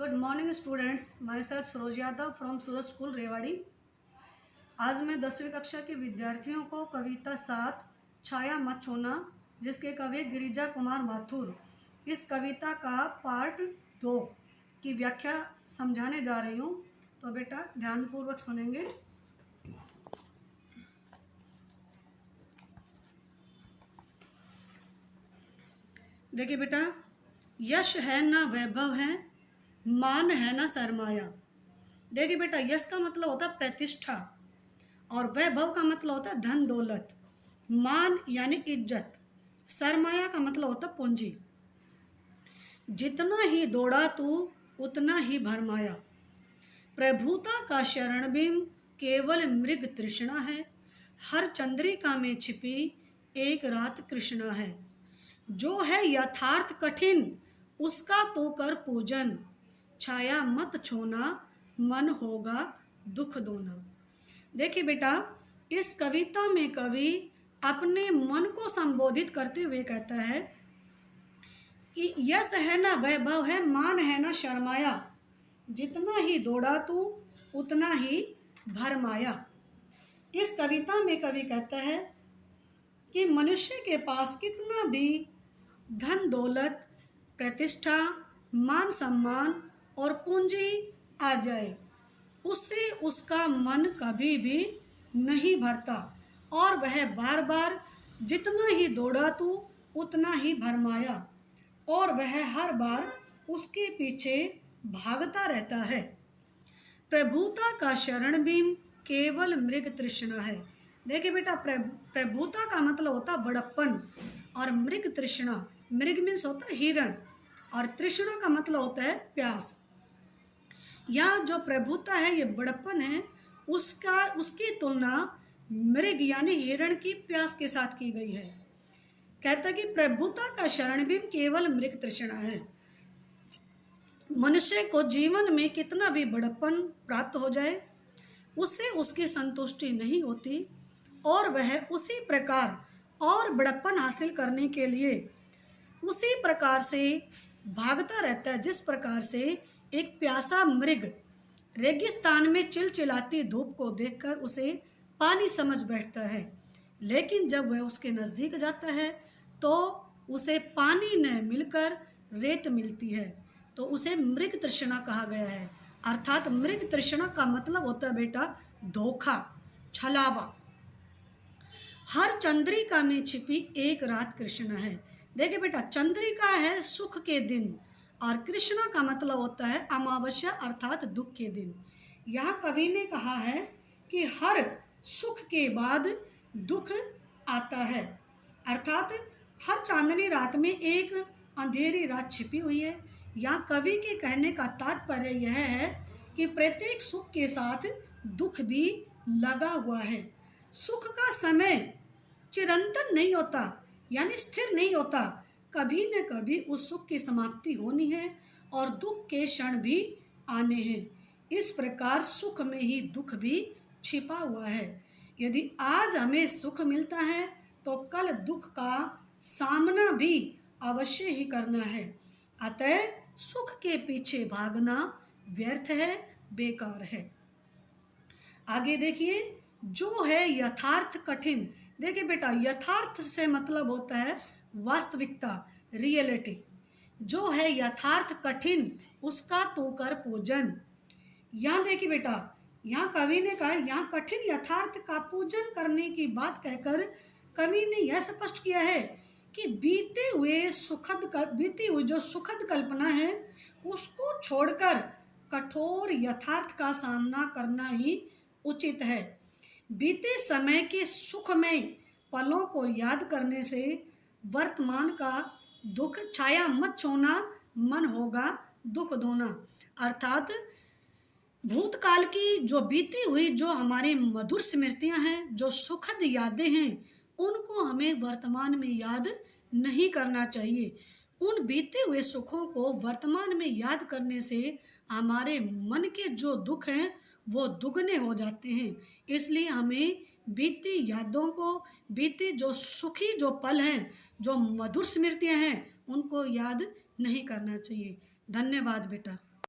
Good morning students, my self Saroj Yadav from Suraj school Rewari. आज मैं 10वीं कक्षा के विद्यार्थियों को कविता 7 छाया मत छोना, जिसके कवि गिरिजा कुमार माथुर, इस कविता का पार्ट 2 की व्याख्या समझाने जा रही हूँ। तो बेटा ध्यानपूर्वक सुनेंगे। देखिए बेटा, यश है ना वैभव है, मान है ना सरमाया। देखिए बेटा, यश का मतलब होता है प्रतिष्ठा और वैभव का मतलब होता है धन दौलत। मान यानी इज्जत, सरमाया का मतलब होता है पूंजी। जितना ही दौड़ा तू उतना ही भरमाया। प्रभुता का शरण बिंब केवल मृग तृष्णा है, हर चंद्रिका में छिपी एक रात कृष्णा है। जो है यथार्थ कठिन उसका तो कर पूजन, छाया मत छोना मन होगा दुख दोना। देखिए बेटा, इस कविता में कवि अपने मन को संबोधित करते हुए कहता है कि यश है ना वैभव है, मान है ना शर्माया, जितना ही दौड़ा तू उतना ही भरमाया। इस कविता में कवि कहता है कि मनुष्य के पास कितना भी धन दौलत, प्रतिष्ठा, मान सम्मान और पूंजी आ जाए, उससे उसका मन कभी भी नहीं भरता और वह बार बार जितना ही दौड़ा तू उतना ही भरमाया, और वह हर बार उसके पीछे भागता रहता है। प्रभुता का शरण बिंब केवल मृग तृष्णा है। देखिए बेटा, प्रभुता का मतलब होता है बड़प्पन, और मृग तृष्णा, मृग मीन्स होता है हिरण, और तृष्णा का मतलब होता है प्यास। यह जो प्रभुता है, ये बड़प्पन है, उसकी तुलना मृग यानी हिरण की प्यास के साथ की गई है। कहता है कि प्रभुता का शरण बिंब केवल मृग तृष्णा है। मनुष्य को जीवन में कितना भी बड़प्पन प्राप्त हो जाए, उससे उसकी संतुष्टि नहीं होती और वह उसी प्रकार और बड़प्पन हासिल करने के लिए उसी प्रकार से भागता रहता है, जिस प्रकार से एक प्यासा मृग रेगिस्तान में चिलचिलाती धूप को देखकर उसे पानी समझ बैठता है, लेकिन जब वह उसके नज़दीक जाता है तो उसे पानी न मिलकर रेत मिलती है, तो उसे मृग तृष्णा कहा गया है। अर्थात मृग तृष्णा का मतलब होता है बेटा धोखा, छलावा। हर चंद्रिका में छिपी एक रात कृष्णा है। देखिए बेटा, चंद्रिका है सुख के दिन और कृष्णा का मतलब होता है अमावस्या अर्थात दुख के दिन। यहाँ कवि ने कहा है कि हर सुख के बाद दुख आता है, अर्थात हर चांदनी रात में एक अंधेरी रात छिपी हुई है। यहाँ कवि के कहने का तात्पर्य यह है कि प्रत्येक सुख के साथ दुख भी लगा हुआ है। सुख का समय चिरंतन नहीं होता, यानी स्थिर नहीं होता, कभी न कभी उस सुख की समाप्ति होनी है और दुख के क्षण भी आने हैं। इस प्रकार सुख में ही दुख भी छिपा हुआ है। यदि आज हमें सुख मिलता है तो कल दुख का सामना भी अवश्य ही करना है। अतः सुख के पीछे भागना व्यर्थ है, बेकार है। आगे देखिए, जो है यथार्थ कठिन। देखिए बेटा, यथार्थ से मतलब होता है वास्तविकता, रियलिटी। जो है यथार्थ कठिन उसका तो कर पूजन। यहाँ देखिए बेटा, यहाँ कवि ने कहा, यहाँ कठिन यथार्थ का पूजन करने की बात कहकर कवि ने यह स्पष्ट किया है कि बीती हुई जो सुखद कल्पना है उसको छोड़कर कठोर यथार्थ का सामना करना ही उचित है। बीते समय के सुखमय पलों को याद करने से वर्तमान का दुख, छाया मत छोना मन होगा दुख दोना। अर्थात भूतकाल की जो बीती हुई जो हमारी मधुर स्मृतियां हैं, जो सुखद यादें हैं, उनको हमें वर्तमान में याद नहीं करना चाहिए। उन बीते हुए सुखों को वर्तमान में याद करने से हमारे मन के जो दुख हैं वो दुगने हो जाते हैं। इसलिए हमें बीती यादों को, बीती जो सुखी जो पल हैं, जो मधुर स्मृतियां हैं, उनको याद नहीं करना चाहिए। धन्यवाद बेटा।